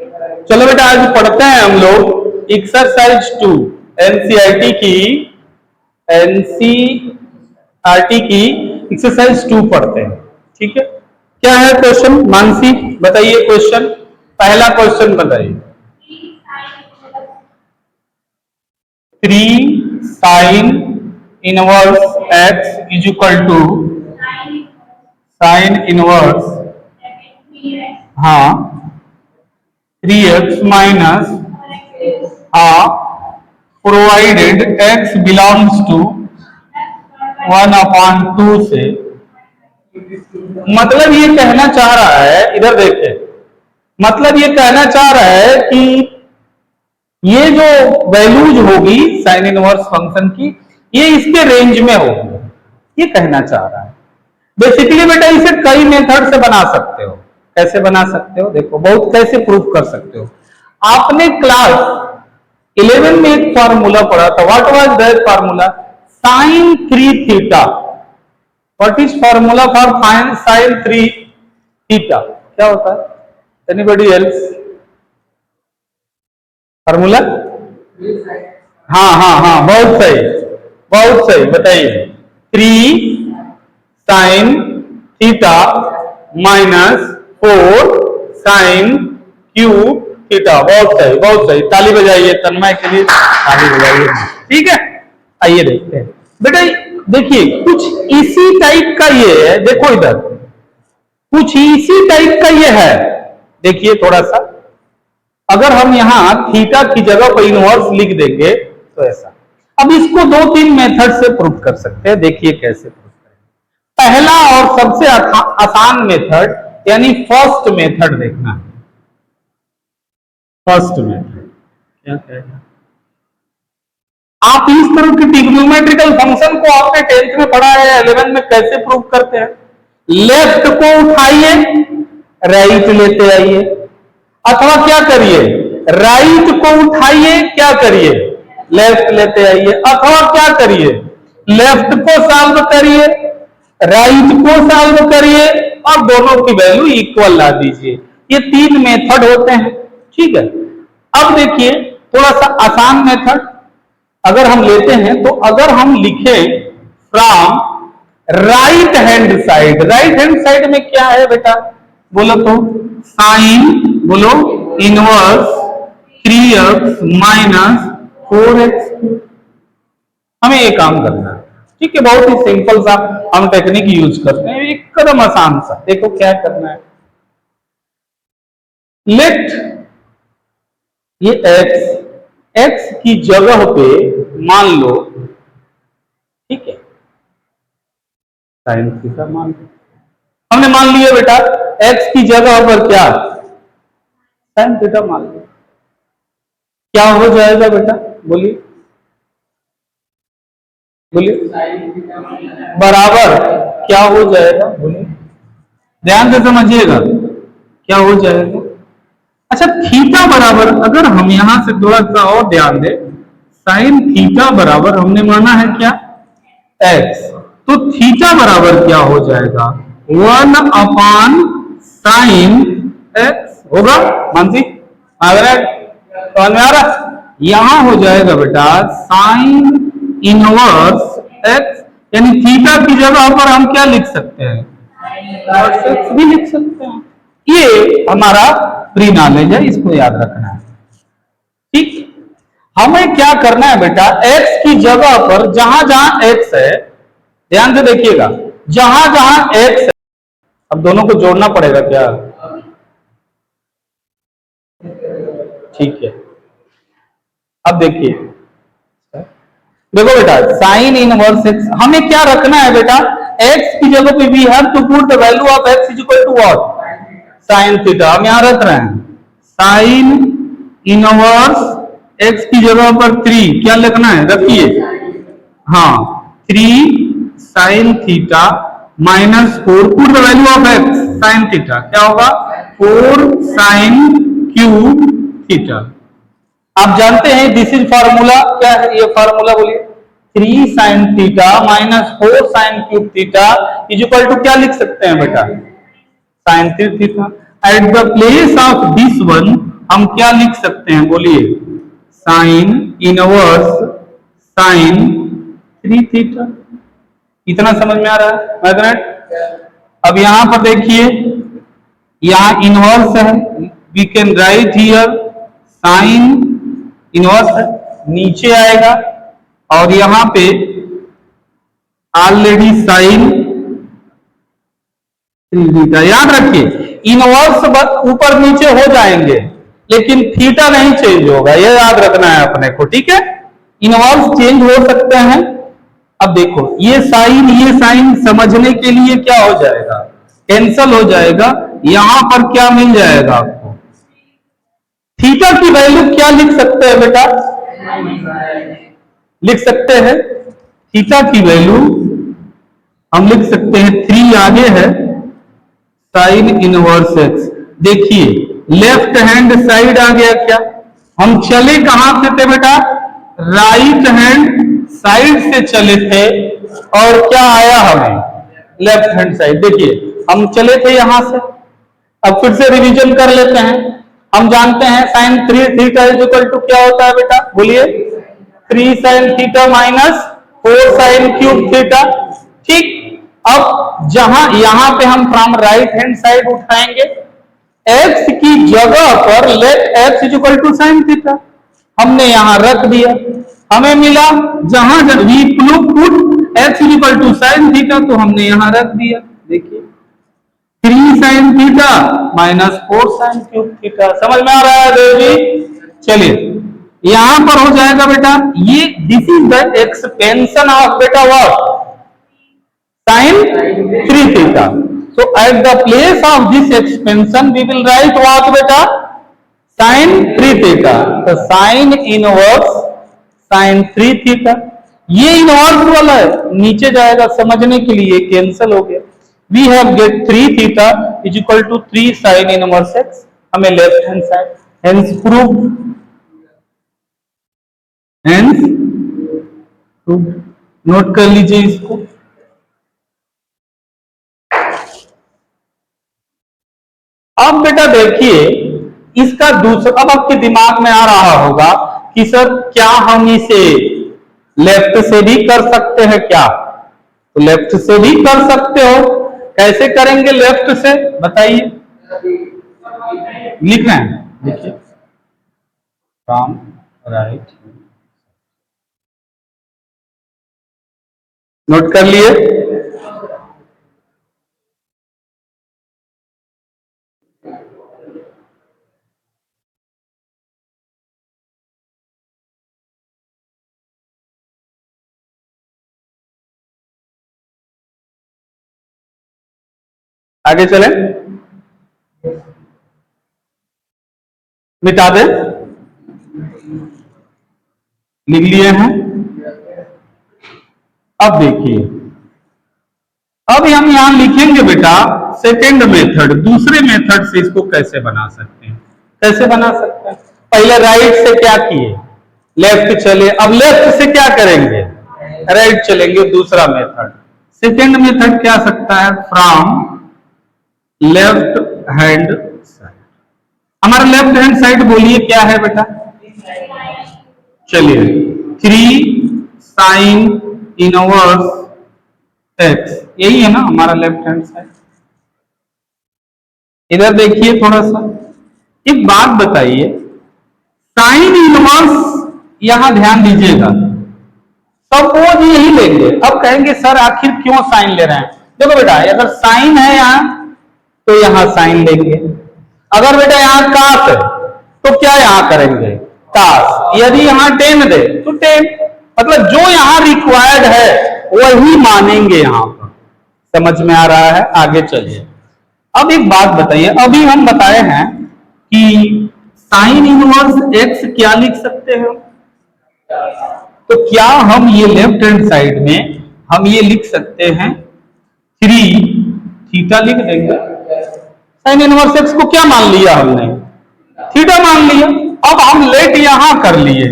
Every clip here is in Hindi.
चलो बेटा आज पढ़ते हैं हम लोग एक्सरसाइज 2 एनसीईआरटी की एक्सरसाइज 2 पढ़ते हैं। ठीक है, क्या है क्वेश्चन? मानसी बताइए क्वेश्चन, पहला क्वेश्चन बताइए। 3 sine inverse x is equal to sine inverse, हाँ, 3x minus provided x belongs to 1/2 से। मतलब ये कहना चाह रहा है, इधर देखें, मतलब ये कहना चाह रहा है कि ये जो वैल्यूज होगी साइन इनवर्स फंक्शन की, ये इसके रेंज में होगी, ये कहना चाह रहा है। बेसिकली बेटा इसे कई मेथड से बना सकते हो। कैसे बना सकते हो? देखो, बहुत कैसे प्रूफ कर सकते हो। आपने क्लास 11 में एक फार्मूला पढ़ा था। What was that formula? Sine 3 theta. What is formula for sine 3 theta? क्या होता है? Anybody else? फार्मूला? हाँ हाँ हाँ, बहुत सही, बहुत सही, बताइए। 3 sine theta minus 4 sine cube theta. बहुत सही, बहुत सही, ताली बजाइए तन्मय के लिए, ताली बजाइए। ठीक है, आइए देखते हैं बेटा। देखिए कुछ इसी टाइप का ये है, देखो इधर कुछ इसी टाइप का ये है। देखिए थोड़ा सा, अगर हम यहां थीटा की जगह पर इनवर्स लिख देंगे तो ऐसा। अब इसको 2-3 मेथड से प्रूफ कर सकते हैं। देखिए कैसे प्रूफ करें। पहला और सबसे आसान मेथड यानी फर्स्ट मेथड देखना है। फर्स्ट मेथड क्या कहेगा? आप इस तरह की ट्रिग्नोमेट्रिकल फंक्शन को आपने 10th में पढ़ा है, 11 में कैसे प्रूव करते हैं? लेफ्ट को उठाइए, राइट लेते आइए, अथवा क्या करिए, राइट को उठाइए, क्या करिए, लेफ्ट लेते आइए, अथवा क्या करिए, लेफ्ट को सॉल्व करिए, राइट को सॉल्व करिए और दोनों की वैल्यू इक्वल ला दीजिए। ये 3 मेथड होते हैं। ठीक है, अब देखिए थोड़ा सा आसान मेथड अगर हम लेते हैं तो अगर हम लिखें from right hand side, right hand side में क्या है बेटा? बोलो तो, साइन, बोलो, इनवर्स 3x माइनस 4x। हमें ये काम करना है। ठीक है, बहुत ही सिंपल सा हम टेक्निक यूज करते हैं, एक कदम आसान सा। देखो क्या करना है। लेट ये x की जगह पे मान लो, ठीक है, साइन थीटा मान लो। हमने मान लिया बेटा x की जगह पर क्या, साइन थीटा मान लो। क्या हो जाएगा बेटा? बोलिए बोलिए, बराबर क्या हो जाएगा? बोलिए, ध्यान से समझिएगा, क्या हो जाएगा? अच्छा, थीटा बराबर, अगर हम यहां से थोड़ा सा और ध्यान दें, साइन थीटा बराबर हमने माना है क्या? x। तो थीटा बराबर क्या हो जाएगा? 1/sin x होगा। मानसी समझ में आ रहा? यहां हो जाएगा बेटा साइन इनवर्स x, यानी थीटा की जगह पर हम क्या लिख सकते हैं? x भी लिख सकते हैं। ये हमारा प्री नॉलेज है, इसको याद रखना है। ठीक, हमें क्या करना है बेटा, x की जगह पर जहां जहां x है, ध्यान से देखिएगा, जहां जहां x है, अब दोनों को जोड़ना पड़ेगा क्या? ठीक है, अब देखिए, देखो बेटा साइन इनवर्स x, हमें क्या रखना है बेटा? x की जगह पे we have to put the value of x is equal to what? Sine theta. हम यहां रख रहे हैं साइन इनवर्स x की जगह पर 3, क्या लिखना है? रखिए, हाँ, 3 sine theta minus 4, put the value of x sine theta, क्या होगा? 4 साइन क्यूब थीटा। आप जानते हैं दिस इज फार्मूला, क्या है ये फार्मूला? बोलिए, 3 sine theta minus 4 sine cube theta is equal to क्या लिख सकते हैं बेटा? Sine theta. At the place of this one हम क्या लिख सकते हैं बोलिए, साइन इनवर्स साइन 3 थीटा। इतना समझ में आ रहा है मैग्नेट? अब यहां पर देखिए, यहां इनवर्स है, we can write here sine inverse है, नीचे आएगा और यहां पे ऑलरेडी साइन 3 थीटा। याद रखिए इनवर्स ऊपर नीचे हो जाएंगे लेकिन थीटा नहीं चेंज होगा, यह याद रखना है अपने को, ठीक है? इनवर्स चेंज हो सकते हैं। अब देखो ये साइन समझने के लिए क्या हो जाएगा, कैंसल हो जाएगा। यहां पर क्या मिल जाएगा आपको, थीटा की वैल्यू क्या लिख सकते हैं बेटा, लिख सकते हैं थीटा की वैल्यू हम लिख सकते हैं 3 आगे है साइन इनवर्स एक्स। देखिए लेफ्ट हैंड साइड आ गया क्या, हम चले कहां से थे बेटा, राइट हैंड साइड से चले थे और क्या आया हमें, लेफ्ट हैंड साइड। देखिए हम चले थे यहां से, अब फिर से रिवीजन कर लेते हैं। हम जानते हैं sine 3 theta is equal to क्या होता है बेटा, बोलिए 3 sine theta minus 4 sine cube theta. ठीक, अब जहां यहां पे हम फ्रॉम राइट हैंड साइड उठाएंगे, एक्स की जगह पर let x is equal to sine theta हमने यहां रख दिया, हमें मिला जहां we put x is equal to sine theta तो हमने यहां रख दिया। देखिए 3 sine theta minus 4 sine cube theta, समझ में आ रहा है देवी? चलिए यहां पर हो जाएगा बेटा, ये this is the expansion of बेटा what, sine 3 theta. So at the place of this expansion we will write what beta, sin 3 theta। तो sin इनवर्स sin 3 थीटा, ये इनवर्स वाला है नीचे जाएगा, समझने के लिए कैंसिल हो गया। we have get 3 theta is equal to 3 sin inverse x, हमें left hand side, hence proved, hence proved। Note कर लीजिए इसको। अब बेटा देखिए इसका दूसरा, अब आपके दिमाग में आ रहा होगा कि सर क्या हम इसे लेफ्ट से भी कर सकते हैं क्या, तो लेफ्ट से भी कर सकते हो। कैसे करेंगे लेफ्ट से बताइए, लिखना है, देखिए फ्रॉम राइट, नोट कर लिए। आगे चलें, मिटा दे, लिख लिए हैं। अब देखिए अब हम यहां लिखेंगे बेटा सेकेंड मेथड, दूसरे मेथड से इसको कैसे बना सकते हैं, कैसे बना सकते हैं। पहले राइट से क्या किए, लेफ्ट चले, अब लेफ्ट से क्या करेंगे, राइट चलेंगे, दूसरा मेथड। सेकेंड मेथड क्या सकता है, फ्रॉम लेफ्ट हैंड साइड। हमारा लेफ्ट हैंड साइड बोलिए क्या है बेटा, चलिए 3 साइन इनवर्स एक्स, यही है ना हमारा लेफ्ट हैंड साइड। इधर देखिए थोड़ा सा, एक बात बताइए, साइन इनवर्स यहां ध्यान दीजिएगा, सपोज यही लेंगे। अब कहेंगे सर आखिर क्यों साइन ले रहे हैं, देखो बेटा अगर साइन है यहां तो यहां साइन लेंगे, अगर बेटा यहां कास है तो क्या यहां करेंगे, कास। यदि यहां टेन दे तो टेन, मतलब जो यहां रिक्वायर्ड है वही मानेंगे यहां पर। समझ में आ रहा है? आगे चलिए। अब एक बात बताइए, अभी हम बताए हैं कि साइन इनवर्स एक्स क्या लिख सकते हैं, तो क्या हम ये लेफ्ट हैंड साइड में हम ये लिख सकते हैं 3 थीटा लिख देंगे। साइन इनवर्स एक्स को क्या मान लिया हमने, थीटा मान लिया। अब हम लेट यहां कर लिए,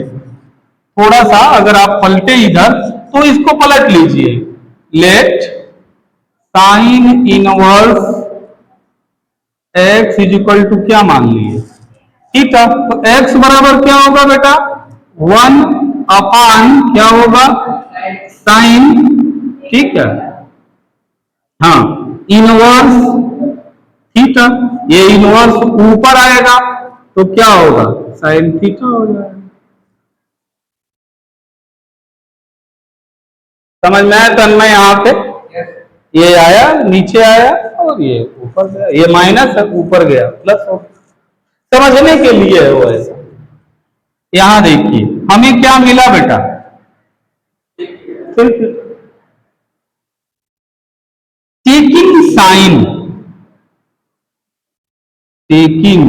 थोड़ा सा अगर आप पलटे इधर तो इसको पलट लीजिए, let sine inverse x is equal to क्या मान लिए, थीटा। तो x बराबर क्या होगा बेटा, 1 क्या होगा, साइन, ठीक है, हाँ, इनवर्स थीटा। ये इनवर्स ऊपर आएगा तो क्या होगा, साइन थीटा हो जाएगा। समझ में आया तन्मय? यहाँ पे ये आया, नीचे आया और ये ऊपर गया, ये माइनस है, ऊपर गया प्लस हो, समझने के लिए है वो ऐसा। यहां देखिए हमें क्या मिला बेटा, taking sine, taking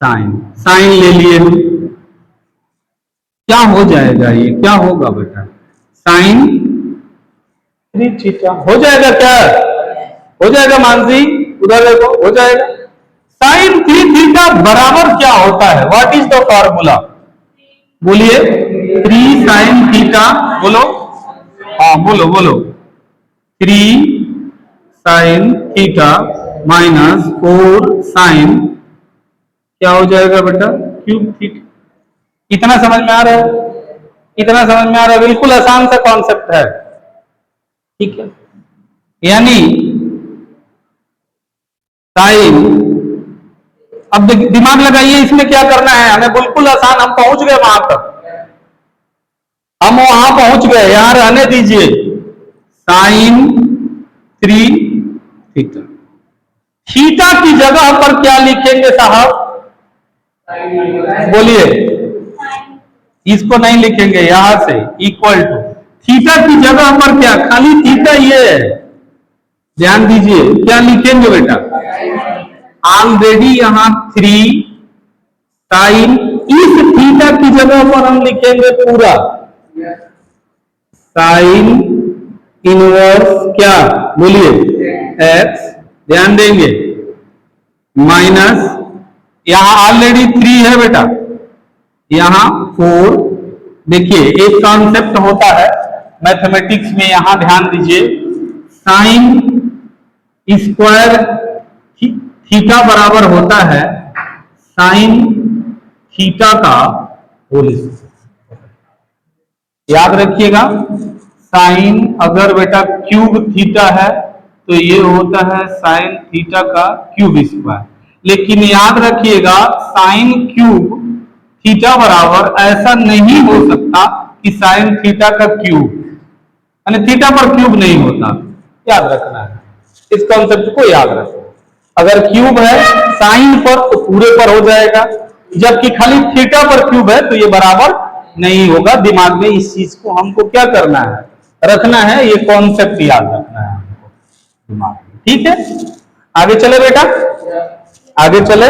sine, sine ले लिए हम, क्या हो जाएगा, ये क्या होगा बेटा, साइन 3 थीटा हो जाएगा क्या, हो जाएगा मानसी, उधर देखो हो जाएगा। साइन 3 थीटा बराबर क्या होता है, व्हाट इज द फॉर्मूला, बोलिए, 3 साइन थीटा, बोलो, हाँ बोलो बोलो, 3 साइन थीटा माइनस 4 साइन, क्या हो जाएगा बेटा, क्यूब थीटा। इतना समझ में आ रहा है, इतना समझ में आ रहा है, बिल्कुल आसान सा कॉन्सेप्ट है, ठीक है। यानी साइन, अब दिमाग लगाइए इसमें क्या करना है हमें, बिल्कुल आसान, हम पहुंच गए वहां तक, हम वहां पहुंच गए, यहां रहने दीजिए, साइन 3 थीटा, थीटा की जगह पर क्या लिखेंगे साहब, बोलिए, इसको नहीं लिखेंगे, यहां से इक्वल टू थीटा की जगह पर क्या, खाली थीटा ये है, ध्यान दीजिए क्या लिखेंगे बेटा, ऑलरेडी यहां 3 साइन, इस थीटा की जगह पर हम लिखेंगे पूरा साइन इनवर्स क्या, बोलिए, एक्स, ध्यान देंगे, माइनस, यहां ऑलरेडी 3 है बेटा, यहां 4, देखिए एक कॉन्सेप्ट होता है मैथमेटिक्स में, यहां ध्यान दीजिए, साइन स्क्वायर थीटा बराबर होता है साइन थीटा का होल स्क्वायर, याद रखिएगा, साइन अगर बेटा क्यूब थीटा है तो ये होता है साइन थीटा का क्यूब स्क्वायर, लेकिन याद रखिएगा साइन क्यूब थीटा बराबर ऐसा नहीं हो सकता कि साइन थीटा का क्यूब, यानी थीटा पर क्यूब नहीं होता, याद रखना है, इस कॉन्सेप्ट को याद रखो, अगर क्यूब है साइन पर तो पूरे पर हो जाएगा, जबकि खाली थीटा पर क्यूब है तो ये बराबर नहीं होगा। दिमाग में इस चीज को हमको क्या करना है, रखना है, ये कॉन्सेप्ट याद रखना है हमको दिमाग में, ठीक है। आगे चले बेटा, आगे चले,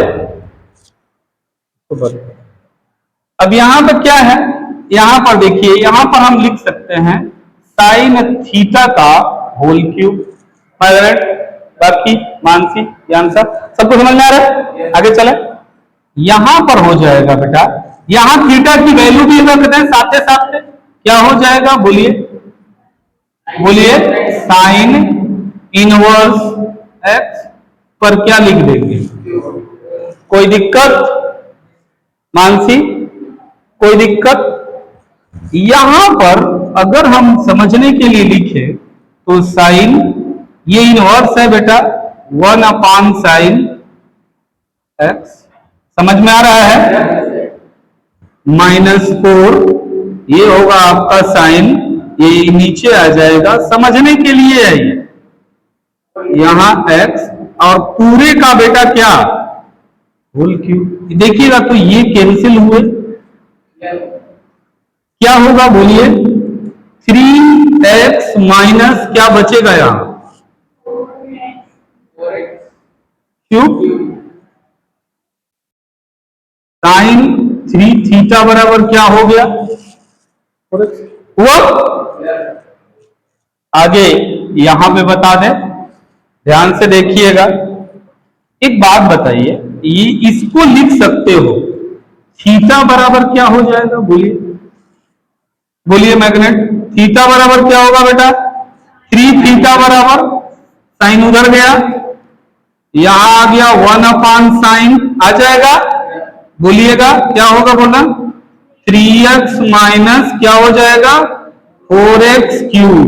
अब यहां पर क्या है, यहां पर देखिए, यहां पर हम लिख सकते हैं साइन थीटा का होल क्यूब, बाकी मानसी ज्ञान सबको समझ में आ रहा है, आगे चले, यहां पर हो जाएगा बेटा, यहां थीटा की वैल्यू भी रखते हैं साथ साथ, क्या हो जाएगा, बोलिए बोलिए, साइन इनवर्स एक्स पर क्या लिख देंगे, कोई दिक्कत मानसी, कोई दिक्कत, यहां पर अगर हम समझने के लिए लिखे तो साइन, ये इनवर्स है बेटा 1 साइन एक्स, समझ में आ रहा है, -4 ये होगा आपका साइन, ये नीचे आ जाएगा, समझने के लिए है ये, यहां एक्स और पूरे का बेटा क्या, होल क्यूब, देखिएगा तो ये कैंसिल हुए, क्या होगा बोलिए, 3x माइनस क्या बचेगा यहां, क्यूब, साइन 3 थीटा बराबर क्या हो गया, वो आगे यहां पे बता दें, ध्यान से देखिएगा, एक बात बताइए, ये इसको लिख सकते हो, थीटा बराबर क्या हो जाएगा, बोलिए बोलिए मैग्नेट, थीटा बराबर क्या होगा बेटा, 3 थीटा बराबर, साइन उधर गया, यहां आ गया 1/sin आ जाएगा, बोलिएगा क्या होगा, बोला 3x माइनस क्या हो जाएगा 4x क्यूब।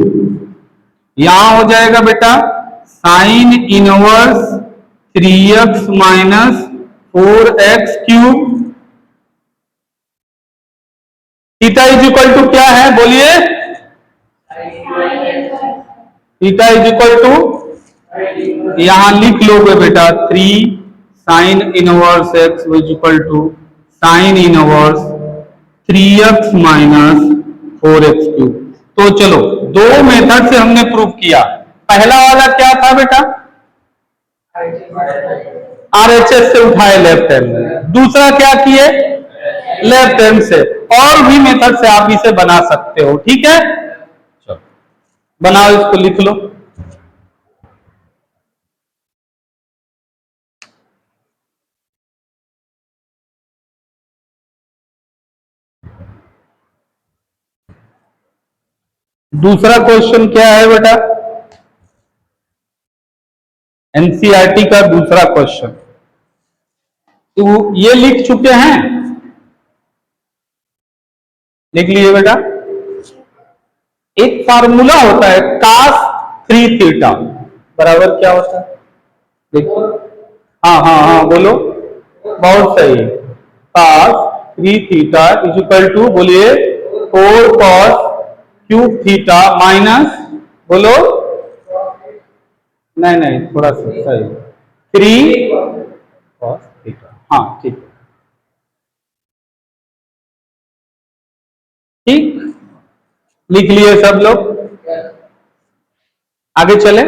यहां हो जाएगा बेटा sine inverse 3x minus 4x क्यूब। थीटा इज इक्वल टू क्या है, बोलिए थीटा इज इक्वल टू, यहां लिख लोगे बेटा 3 sine inverse x is equal to sine inverse 3x minus 4x क्यूब। तो चलो दो मेथड से हमने प्रूव किया। पहला वाला क्या था बेटा, RHS से उठाए लेफ्ट हैंड में, दूसरा क्या किए लेफ्ट हैंड से, और भी मेथड से आप इसे बना सकते हो, ठीक है। चलो बनाओ, इसको लिख लो। दूसरा क्वेश्चन क्या है बेटा, एनसीईआरटी का दूसरा क्वेश्चन, तो ये लिख चुके हैं, लिख लीजिए बेटा। एक फार्मूला होता है cos 3 थीटा बराबर क्या होता है, देखो, हाँ हाँ हाँ बोलो, बहुत सही, cos 3 theta is equal to, बोलिए 4 cos क्यूब थीटा माइनस, बोलो नहीं नहीं थोड़ा सा सही 3 cos थीटा, हाँ ठीक ठीक, लिख लिए सब लोग, आगे चले।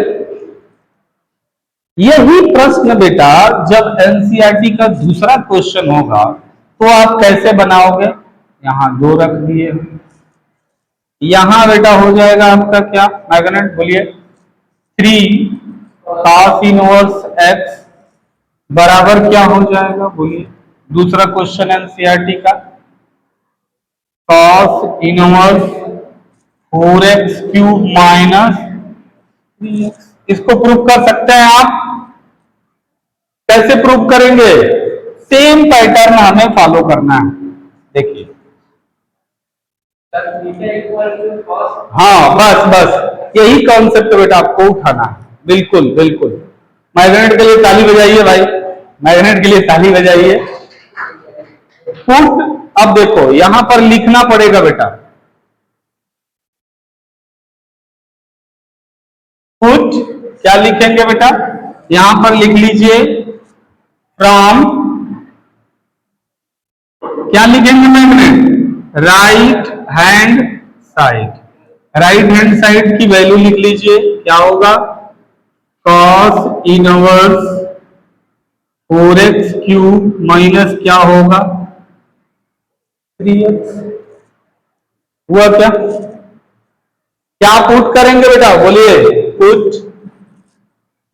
यही प्रश्न बेटा जब एनसीईआरटी का दूसरा क्वेश्चन होगा तो आप कैसे बनाओगे, यहां 2 रख दिए, यहां बेटा हो जाएगा आपका क्या मैग्नेट, बोलिए 3 cos इनवर्स x बराबर क्या हो जाएगा, बोलिए दूसरा क्वेश्चन एनसीईआरटी का, cos inverse 4x cube minus 3x। इसको प्रूव कर सकते हैं आप, कैसे प्रूव करेंगे, सेम पैटर्न हमें फॉलो करना है, देखिए हाँ बस बस यही कॉन्सेप्ट बेटा आपको उठाना है, बिल्कुल बिल्कुल। मैग्नेट के लिए ताली बजाइए भाई, मैग्नेट के लिए ताली बजाइए। पुट, अब देखो यहां पर लिखना पड़ेगा बेटा, पुट क्या लिखेंगे बेटा, यहां पर लिख लीजिए फ्रॉम, क्या लिखेंगे magnet, right hand side, right hand side की वैल्यू लिख लीजिए, क्या होगा cos inverse 4x cube minus क्या होगा 3x, हुआ क्या, क्या पुट करेंगे बेटा, बोलिए पुट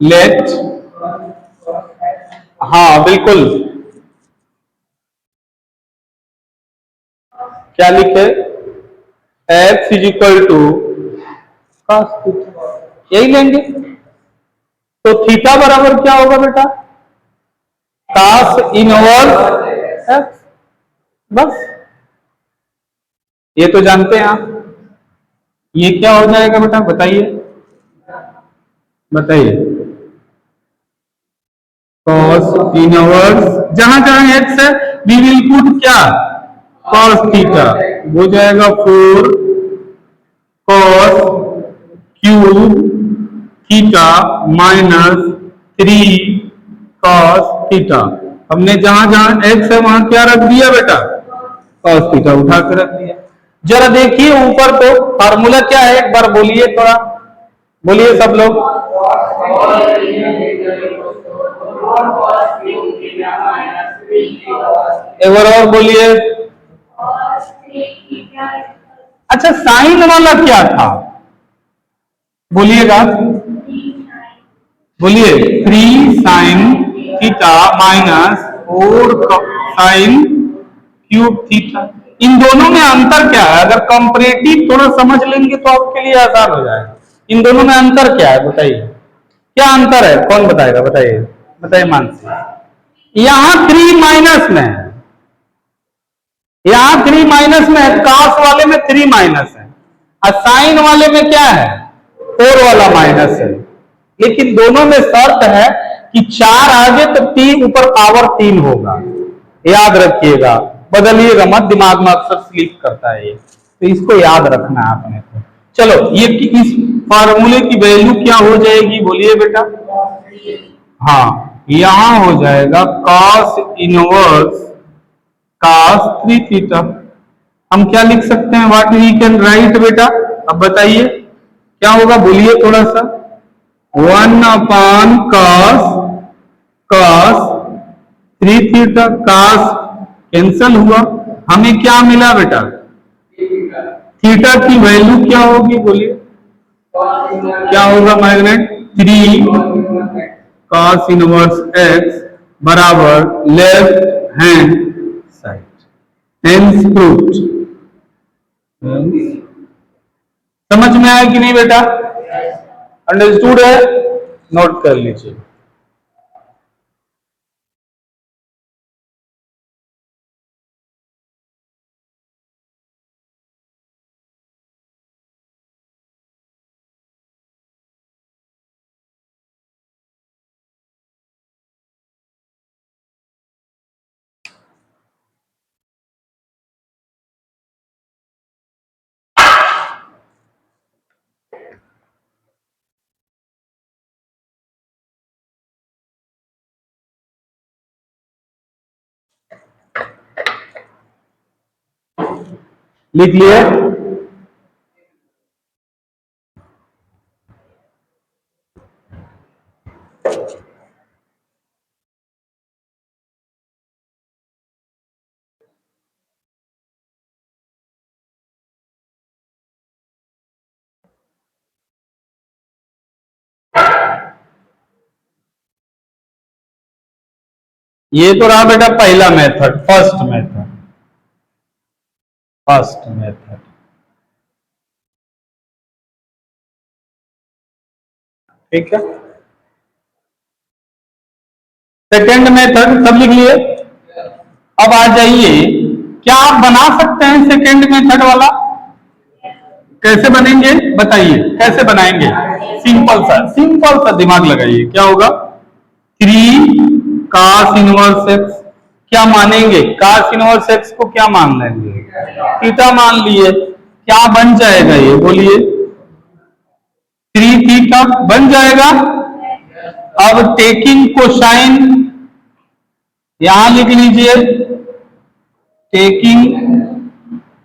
लेट, हाँ बिल्कुल, क्या लिखे x is equal to cos theta, यही लेंगे। तो थीटा बराबर क्या होगा बेटा, cos इनवर्स x, बस ये तो जानते हैं आप। ये क्या हो जाएगा बेटा, बताइए बताइए, cos इनवर्स, जहां जहां x है वी विल पुट क्या cos थीटा, हो जाएगा 4 cos cube theta minus 3 cos theta. हमने जहां जहां x है वहां क्या रख दिया बेटा, cos थीटा उठा के रख दिया। जरा देखिए ऊपर, तो फार्मूला क्या है एक बार बोलिए, थोड़ा बोलिए सब लोग, एक बार और बोलिए। अच्छा साइन वाला क्या था, बोलिएगा, बोलिए 3 sine theta minus 4 sine cube theta. इन दोनों में अंतर क्या है, अगर कंपैरेटिव थोड़ा समझ लेंगे तो आपके लिए आसान हो जाएगा। इन दोनों में अंतर क्या है बताइए, क्या अंतर है, कौन बताएगा, बताइए। बताइए मानसी, यहां 3 माइनस में है, यहां 3 माइनस में है, कास वाले में 3 माइनस है और साइन वाले में क्या है 4 वाला माइनस है। लेकिन दोनों में शर्त है कि 4 आगे तो 3 ऊपर पावर 3 होगा, याद रखिएगा, बदलिएगा मत, दिमाग में अक्सर स्लिप करता है ये, तो इसको याद रखना है आपने को। चलो ये इस फार्मूले की वैल्यू क्या हो जाएगी बोलिए बेटा। हाँ यहां हो जाएगा cos इनवर्स cos 3 थीटा। हम क्या लिख सकते हैं, व्हाट वी कैन राइट बेटा, अब बताइए क्या होगा बोलिए थोड़ा सा। 1 upon cos 3 theta, cos cancel हुआ, हमें क्या मिला बेटा, थीटा की वैल्यू क्या होगी बोलिए, क्या होगा मैग्नेट 3 cos इनवर्स x बराबर left hand side, hence proved. समझ में आया कि नहीं बेटा, अंडरस्टूड है, नोट कर लीजिए। लिख लिए, ये तो रहा बेटा पहला method, first method, first method, ठीक है। सेकेंड मेथड सब लिख लिए, अब आ जाइए, क्या आप बना सकते हैं सेकेंड मेथड वाला, कैसे बनेंगे बताइए, कैसे बनाएंगे, सिंपल सा दिमाग लगाइए, क्या होगा 3 cos इनवर्स x, क्या मानेंगे cos इनवर्स x को क्या मान लेंगे, थीटा मान लिए, क्या बन जाएगा ये बोलिए 3 थीटा बन जाएगा। अब टेकिंग कोसाइन यहां लिख लीजिए, टेकिंग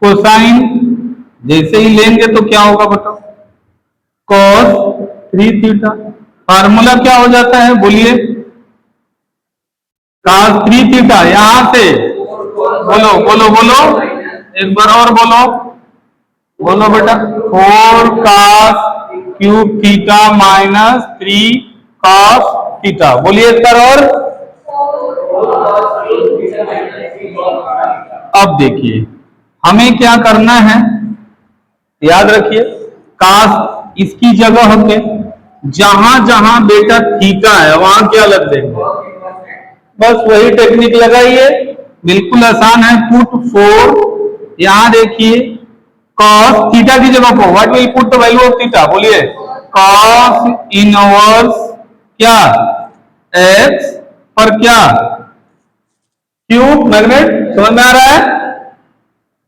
कोसाइन जैसे ही लेंगे तो क्या होगा बताओ, cos 3 थीटा, फार्मूला क्या हो जाता है बोलिए, cos 3 थीटा, यहां से बोलो बोलो बोलो, एक बार और बोलो, बोलो बेटा 4 cos cube theta minus 3 cos theta, बोलिए एक बार और। अब देखिए हमें क्या करना है, याद रखिए, काश इसकी जगह पे जहां जहां बेटा थीटा है वहां क्या लग देंगे, बस वही टेक्निक लगाइए, बिल्कुल आसान है। पुट 4, यहां देखिए cos थीटा की जगह पर what will put the value of theta, बोलिए cos इनवर्स क्या x पर क्या क्यूब, मैग्नेट समझ में आ रहा है,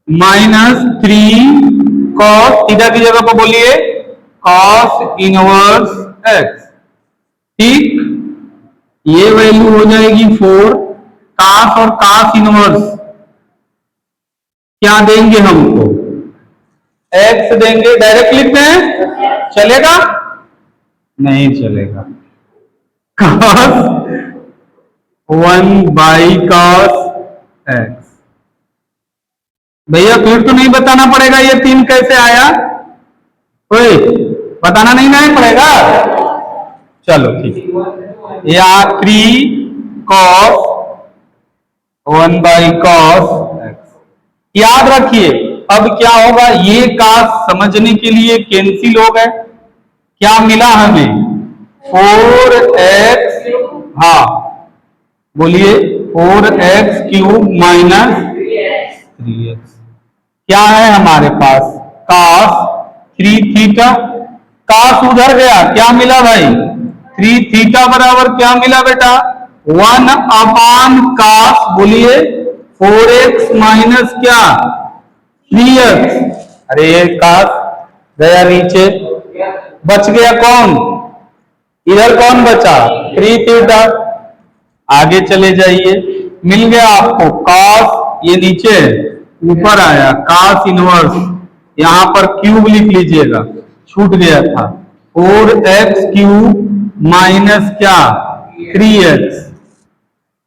-3 cos थीटा की जगह पर बोलिए cos इनवर्स x, ठीक, ये वैल्यू हो जाएगी 4, cos और cos इनवर्स क्या देंगे हमको, x देंगे, डायरेक्ट लिखते हैं चलेगा, नहीं चलेगा, cos 1/cos x, भैया फिर तो नहीं बताना पड़ेगा ये 3 कैसे आया, कोई बताना नहीं ना पड़ेगा, चलो ठीक, या 3 cos 1/cos x, याद रखिए। अब क्या होगा, ये cos समझने के लिए कैंसिल हो गए, क्या मिला हमें 4x हाँ बोलिए 4x³ माइनस 3x। क्या है हमारे पास cos 3 थीटा। cos उधर गया, क्या मिला भाई 3 थीटा बराबर क्या मिला बेटा 1/cos बोलिए 4x माइनस क्या 3x। अरे ये cos गया नीचे, बच गया कौन, इधर कौन बचा 3 थीटा। आगे चले जाइए, मिल गया आपको cos, ये नीचे ऊपर आया cos इनवर्स, यहां पर क्यूब लिख लीजिएगा, छूट गया था 4x³ माइनस क्या 3x।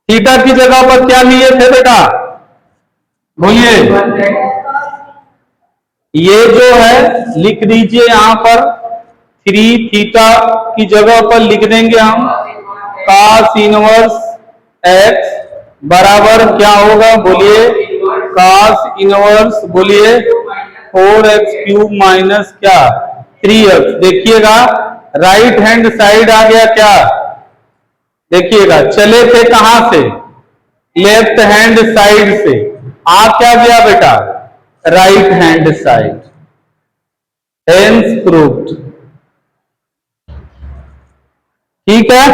थीटा की जगह पर क्या लिए थे बेटा बोलिए, ये जो है लिख दीजिए यहां पर 3 थीटा की जगह पर लिख देंगे हम cos इनवर्स x बराबर क्या होगा बोलिए cos इनवर्स बोलिए 4x³ माइनस क्या 3x। देखिएगा राइट हैंड साइड आ गया क्या, देखिएगा चले थे कहां से लेफ्ट हैंड साइड से, आ क्या गया बेटा right hand side, hence proved. ठीक है,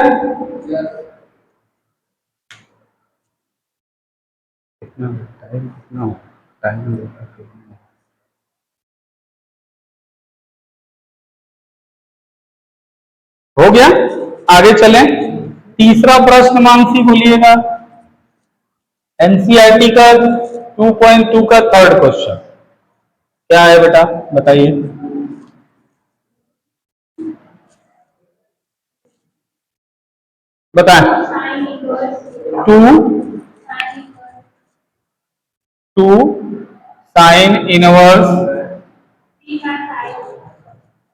टाइम हो गया। आगे चलें, तीसरा प्रश्न मानसी बोलिएगा, एनसीईआरटी का 2.2 का थर्ड क्वेश्चन क्या है बेटा बताइए। बताएं। Two sine inverse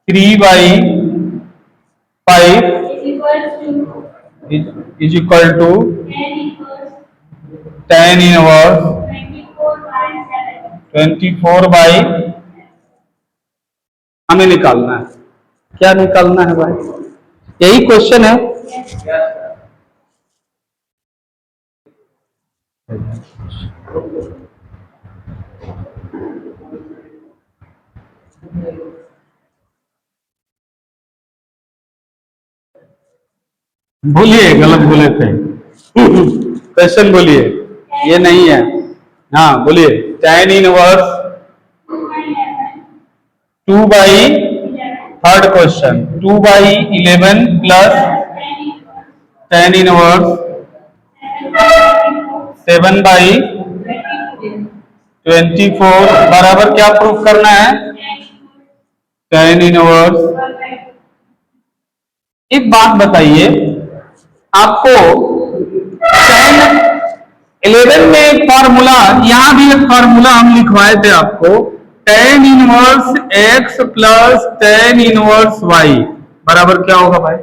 3/5 is equal to tan inverse 24/, हमें निकालना है, क्या निकालना है भाई, यही क्वेश्चन है। बोलिए, गलत बोले थे क्वेश्चन बोलिए, ये नहीं है। हाँ बोलिए, tan inverse 2/, third question 2/11 plus tan inverse 7/24 बराबर क्या प्रूफ करना है tan इनवर्स। एक बात बताइए आपको, tan 11 में एक फॉर्मूला, यहां भी एक फॉर्मूला हम लिखवाए थे आपको, tan inverse x plus tan inverse y बराबर क्या होगा भाई,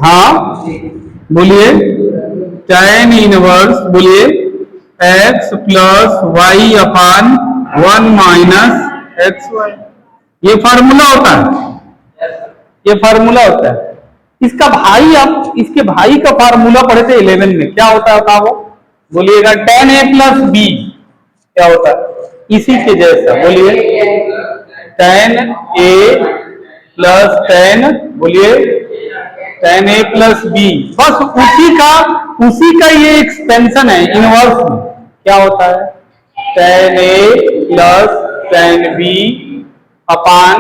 हाँ बोलिए tan इनवर्स बोलिए x प्लस y अपान 1 माइनस xy, ये फार्मूला होता है, ये फार्मूला होता है। इसका भाई, आप इसके भाई का फार्मूला पढ़े थे 11 में, क्या होता था वो बोलिएगा tan a प्लस b, क्या होता है इसी के जैसा, बोलिए tan a प्लस tan, बोलिए tan a प्लस b, बस उसी का ये एक्सपेंशन है इनवर्स में, क्या होता है tan a plus tan b upon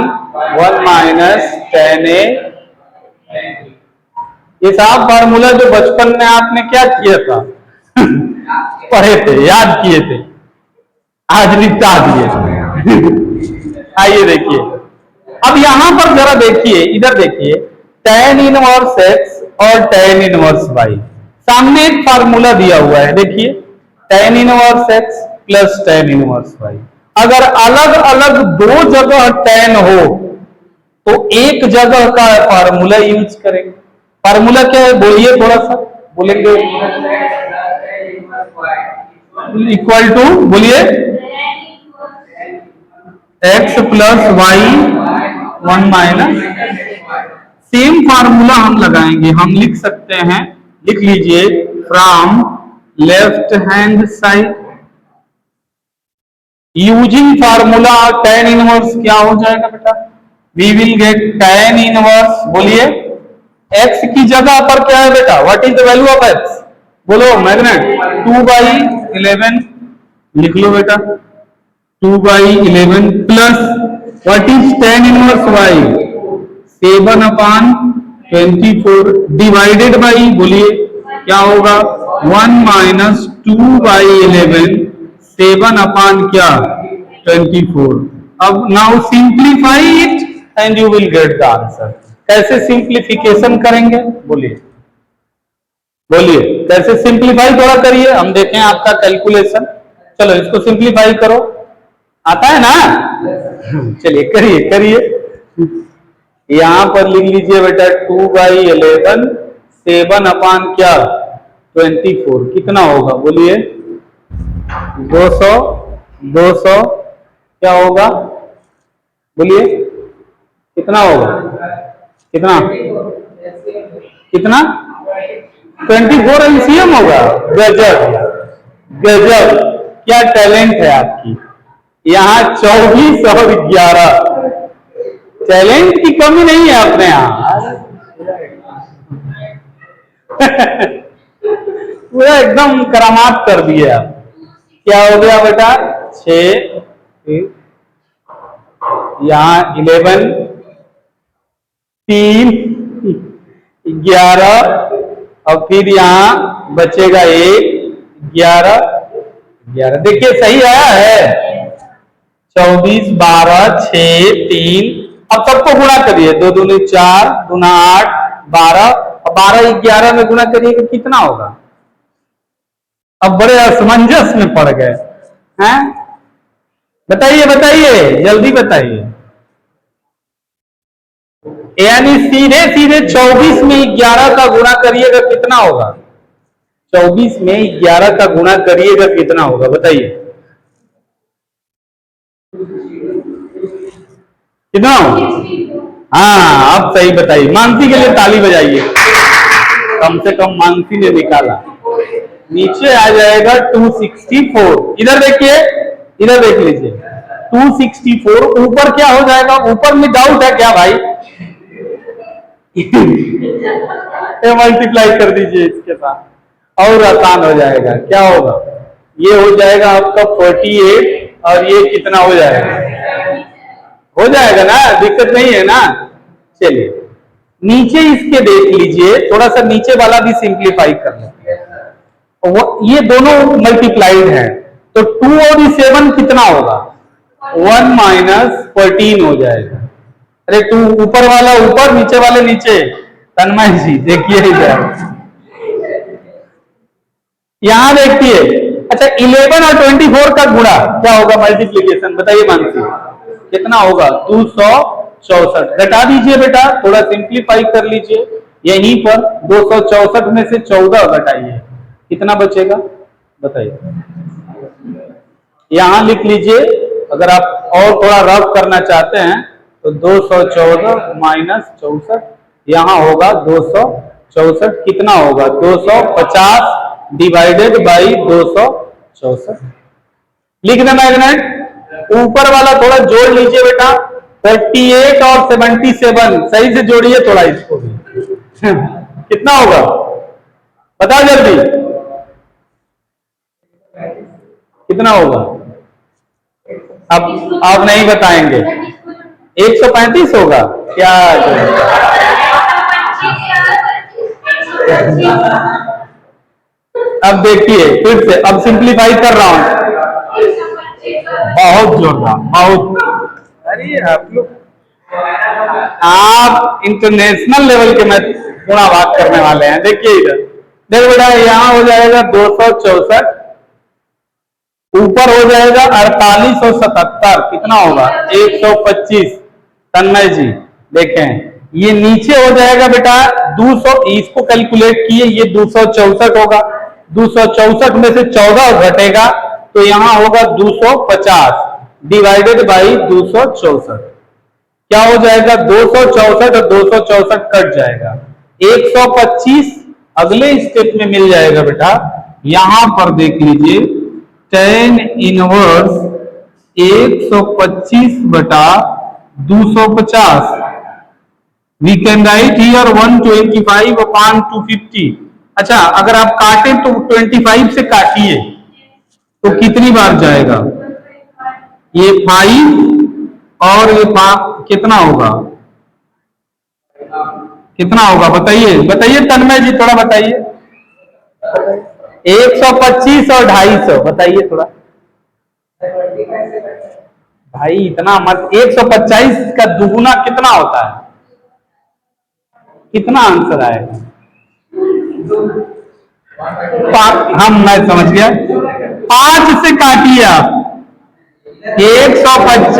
1 minus tan a। ये साहब फार्मूला जो बचपन में आपने क्या किया था पढ़े थे, याद किए थे, आज निपटा दिए आइए देखिए, अब यहां पर जरा देखिए, इधर देखिए tan इनवर्स x और tan इनवर्स y, सामने एक फार्मूला दिया हुआ है, देखिए tan inverse x plus tan inverse y। अगर अलग अलग दो जगह tan हो तो एक जगह का फार्मूला यूज करेंगे। फार्मूला क्या है बोलिए, थोड़ा सा बोलेंगे, इक्वल टू बोलिए x plus y 1 minus, same formula हम लगाएंगे, हम लिख सकते हैं, लिख लीजिए, from left hand side using formula tan inverse क्या हो जाएगा बेटा, we will get tan inverse, बोलिए x की जगह पर क्या है बेटा, what is the value of x, बोलो मैग्नेट, 2/11 लिख लो बेटा, 2/11 plus what is tan inverse y, 7/24 divided by, बोलिए क्या होगा, 1 माइनस 2/11 7 अपान क्या 24। अब now simplify it and you will get the answer. कैसे सिंप्लीफिकेशन करेंगे, बोलिए बोलिए कैसे सिंप्लीफाई थोड़ा करिए, हम देखें आपका कैलकुलेशन। चलो इसको सिंप्लीफाई करो, आता है ना, चलिए करिए करिए। यहां पर लिख लीजिए बेटा 2/11 7 अपान क्या 24 कितना होगा, बोलिए 200 200 क्या होगा, बोलिए कितना होगा, कितना कितना 24 एलसीएम होगा। गजब गजब, क्या टैलेंट है आपकी, यहाँ 24 और 11, टैलेंट की कमी नहीं है अपने यहाँ। पूरा एकदम करामात कर दिए आप। क्या हो गया बेटा 6, यहाँ 11, 3, 11 और फिर यहाँ बचेगा 1, 11 11, देखिए सही आया है, 24 12 6 3, अब सबको गुणा करिए, 2 दूनी 4, गुना 8 12 और 12 11 में गुणा करिएगा कितना होगा। अब बड़े असमंजस में पड़ गए हैं, बताइए बताइए जल्दी बताइए, यानी सीधे सीधे 24 में 11 का गुणा करिएगा कितना होगा, 24 में 11 का गुणा करिएगा कितना होगा बताइए, कितना होगा। हाँ अब सही बताइए, मानसी के लिए ताली बजाइए, कम से कम मानसी ने निकाला। नीचे आ जाएगा 264, इधर देखिए, इधर देख लीजिए 264, ऊपर क्या हो जाएगा, ऊपर में डाउट है क्या भाई, मल्टीप्लाई कर दीजिए इसके साथ और आसान हो जाएगा, क्या होगा, ये हो जाएगा आपका 48 और ये कितना हो जाएगा ना, दिक्कत नहीं है ना। चलिए नीचे इसके देख लीजिए, थोड़ा सा नीचे वाला भी सिंप्लीफाई कर लेते हैं, ये दोनों मल्टीप्लाइड है तो 2 और 7 कितना होगा, 1 माइनस 14 हो जाएगा। अरे 2 ऊपर वाला ऊपर, नीचे वाले नीचे, तन्मय जी देखिए इधर, यहां देखिए, अच्छा 11 और 24 का गुणा क्या होगा, मल्टीप्लीकेशन बताइए मानसी कितना होगा, 264, घटा दीजिए बेटा, थोड़ा सिंप्लीफाई कर लीजिए, यहीं पर 264 में से 14 घटाइए कितना बचेगा बताइए, यहां लिख लीजिए, अगर आप और थोड़ा रफ करना चाहते हैं तो 214 माइनस 64, यहां होगा 264 कितना होगा, 250 डिवाइडेड बाई 264, लिख देना मैग्नेट, ऊपर वाला थोड़ा जोड़ लीजिए बेटा, 48 और 77 सही से जोड़िए थोड़ा इसको भी कितना होगा बताओ जल्दी, कितना होगा, अब आप नहीं बताएंगे, 135 होगा क्या, अब देखिए फिर से, अब सिंप्लीफाई कर रहा हूं, बहुत जोरदार, बहुत, अरे आप इंटरनेशनल लेवल के मैं गुणा बात करने वाले हैं। देखिए इधर देखो बेटा, यहां हो जाएगा 264, ऊपर हो जाएगा 48 और 77 कितना होगा 125, तन्मय जी देखें, ये नीचे हो जाएगा बेटा 200, इसको कैलकुलेट किए, ये 264 होगा, 264 में से 14 घटेगा तो यहां होगा 250 डिवाइडेड बाई 264, क्या हो जाएगा, 264 और 264 कट जाएगा, 125 अगले स्टेप में मिल जाएगा बेटा। यहां पर देख लीजिए, tan इनवर्स 125 बटा 250, we can write here 125 upon 250। अच्छा, अगर आप काटे तो 25 से काटिए तो कितनी बार जाएगा, ये 5 और ये 5 कितना होगा, कितना होगा बताइए, बताइए तन्मय जी थोड़ा बताइए। 125 और 250 बताइए थोड़ा भाई, इतना मत, 125 का दुगुना कितना होता है, कितना आंसर आएगा, हम, मैं समझ गया, 5 से काटिए आप, 125,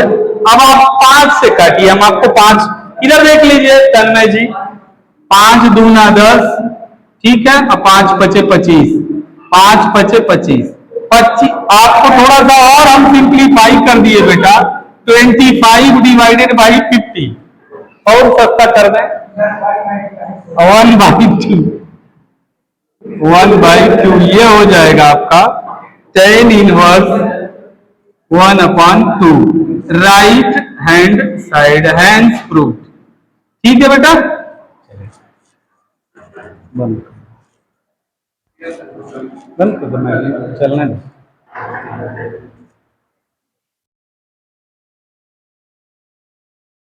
अब आप 5 से काटिए, हम आपको 5, इधर देख लीजिए तन्मय जी, 5 दूना 10, ठीक है, अब 5 पचे 25, 5 पचे 25, 25 आपको थोड़ा सा और हम सिंप्लीफाई कर दिए बेटा, 25 डिवाइडेड बाई 50, और सस्ता कर दें, 1/2, 1/2, ये हो जाएगा आपका tan inverse 1/2, right hand side, hands proof. ठीक है बेटा, बंद बंद कर दो, चलने दो।